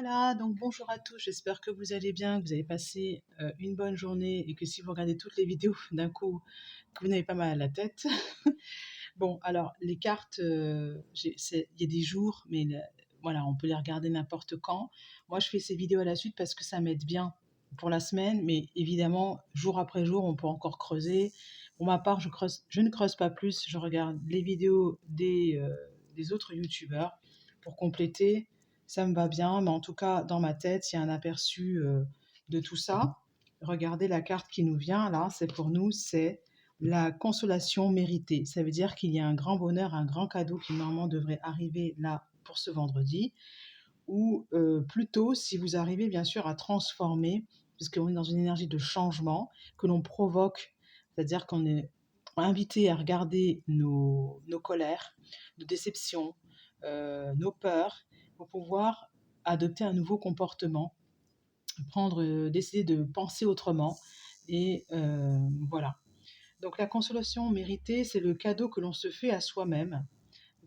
Voilà, donc bonjour à tous, j'espère que vous allez bien, que vous avez passé une bonne journée et que si vous regardez toutes les vidéos d'un coup, que vous n'avez pas mal à la tête. Bon, alors les cartes, il y a des jours, mais voilà, on peut les regarder n'importe quand. Moi, je fais ces vidéos à la suite parce que ça m'aide bien pour la semaine, mais évidemment, jour après jour, on peut encore creuser. Pour ma part, je ne creuse pas plus, je regarde les vidéos des autres youtubeurs pour compléter. Ça me va bien, mais en tout cas, dans ma tête, il y a un aperçu de tout ça. Regardez la carte qui nous vient là, c'est pour nous, c'est la consolation méritée. Ça veut dire qu'il y a un grand bonheur, un grand cadeau qui normalement devrait arriver là pour ce vendredi, ou plutôt si vous arrivez bien sûr à transformer, puisqu'on est dans une énergie de changement que l'on provoque, c'est-à-dire qu'on est invité à regarder nos colères, nos déceptions, nos peurs, pour pouvoir adopter un nouveau comportement, décider de penser autrement, et voilà. Donc la consolation méritée, c'est le cadeau que l'on se fait à soi-même,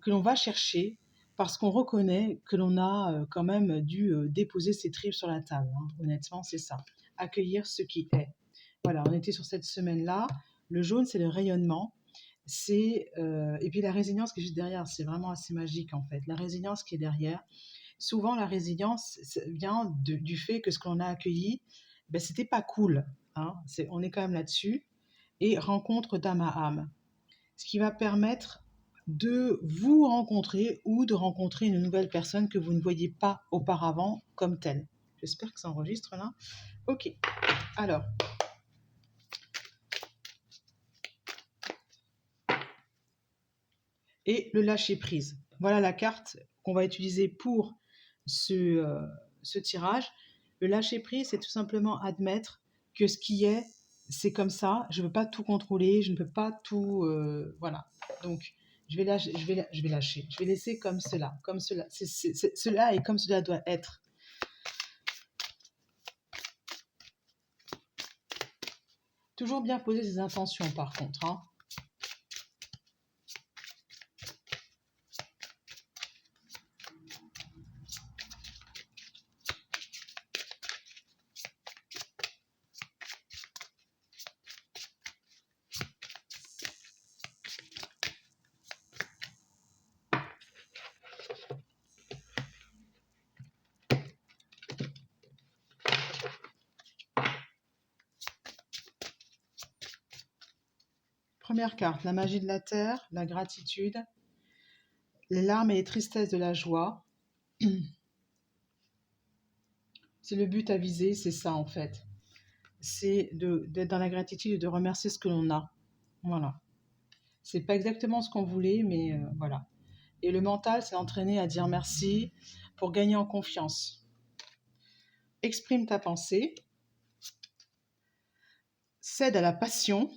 que l'on va chercher parce qu'on reconnaît que l'on a quand même dû déposer ses tripes sur la table, hein. Honnêtement, c'est ça. Accueillir ce qui est. Voilà, on était sur cette semaine-là. Le jaune, c'est le rayonnement. Et puis la résilience qui est juste derrière, c'est vraiment assez magique en fait. La résilience qui est derrière. Souvent, la résilience vient du fait que ce qu'on a accueilli, ben, c'était pas cool, hein. On est quand même là-dessus. Et rencontre d'âme à âme, ce qui va permettre de vous rencontrer ou de rencontrer une nouvelle personne que vous ne voyiez pas auparavant comme telle. J'espère que ça enregistre là. Ok, alors, et le lâcher prise. Voilà la carte qu'on va utiliser pour ce tirage. Le lâcher prise, c'est tout simplement admettre que ce qui est, c'est comme ça. Je ne peux pas tout contrôler, je ne peux pas tout. Voilà. Donc, je vais lâcher, je vais lâcher. Je vais laisser comme cela. Comme cela. Cela et comme cela doit être. Toujours bien poser ses intentions, par contre, hein. Première carte, la magie de la terre, la gratitude, les larmes et les tristesses de la joie. C'est le but à viser, c'est ça en fait. C'est d'être dans la gratitude et de remercier ce que l'on a. Voilà. C'est pas exactement ce qu'on voulait, mais voilà. Et le mental, c'est entraîner à dire merci pour gagner en confiance. Exprime ta pensée. Cède à la passion.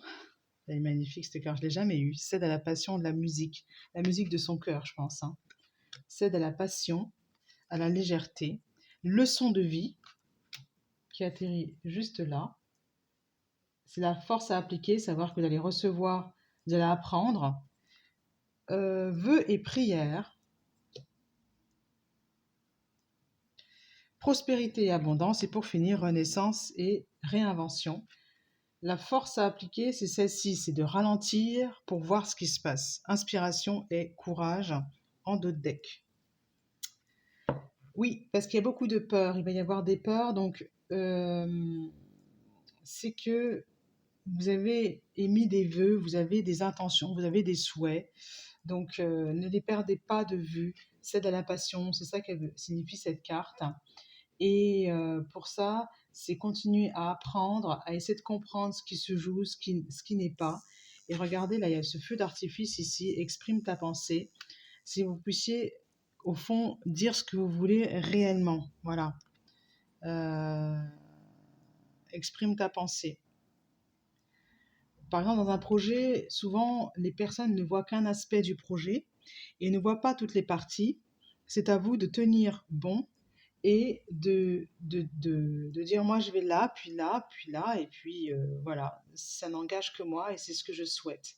Elle est magnifique cette carte, je ne l'ai jamais eue. Cède à la passion de la musique. La musique de son cœur, je pense, hein. Cède à la passion, à la légèreté. Leçon de vie qui atterrit juste là. C'est la force à appliquer, savoir que vous allez recevoir, vous allez apprendre. Vœux et prières. Prospérité et abondance. Et pour finir, renaissance et réinvention. La force à appliquer, c'est celle-ci, c'est de ralentir pour voir ce qui se passe. Inspiration et courage en dos de deck. Oui, parce qu'il y a beaucoup de peurs. Il va y avoir des peurs, donc c'est que vous avez émis des vœux, vous avez des intentions, vous avez des souhaits. Donc ne les perdez pas de vue. Cède à la passion, c'est ça qu'elle signifie cette carte. Et pour ça, c'est continuer à apprendre, à essayer de comprendre ce qui se joue, ce qui n'est pas. Et regardez, là, il y a ce feu d'artifice ici, exprime ta pensée. Si vous puissiez, au fond, dire ce que vous voulez réellement. Voilà. Exprime ta pensée. Par exemple, dans un projet, souvent, les personnes ne voient qu'un aspect du projet et ne voient pas toutes les parties. C'est à vous de tenir bon et de dire moi je vais là, puis là, puis là, et puis voilà, ça n'engage que moi et c'est ce que je souhaite.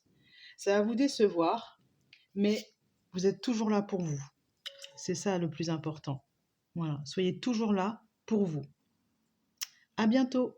Ça va vous décevoir, mais vous êtes toujours là pour vous. C'est ça le plus important. Voilà, soyez toujours là pour vous. À bientôt!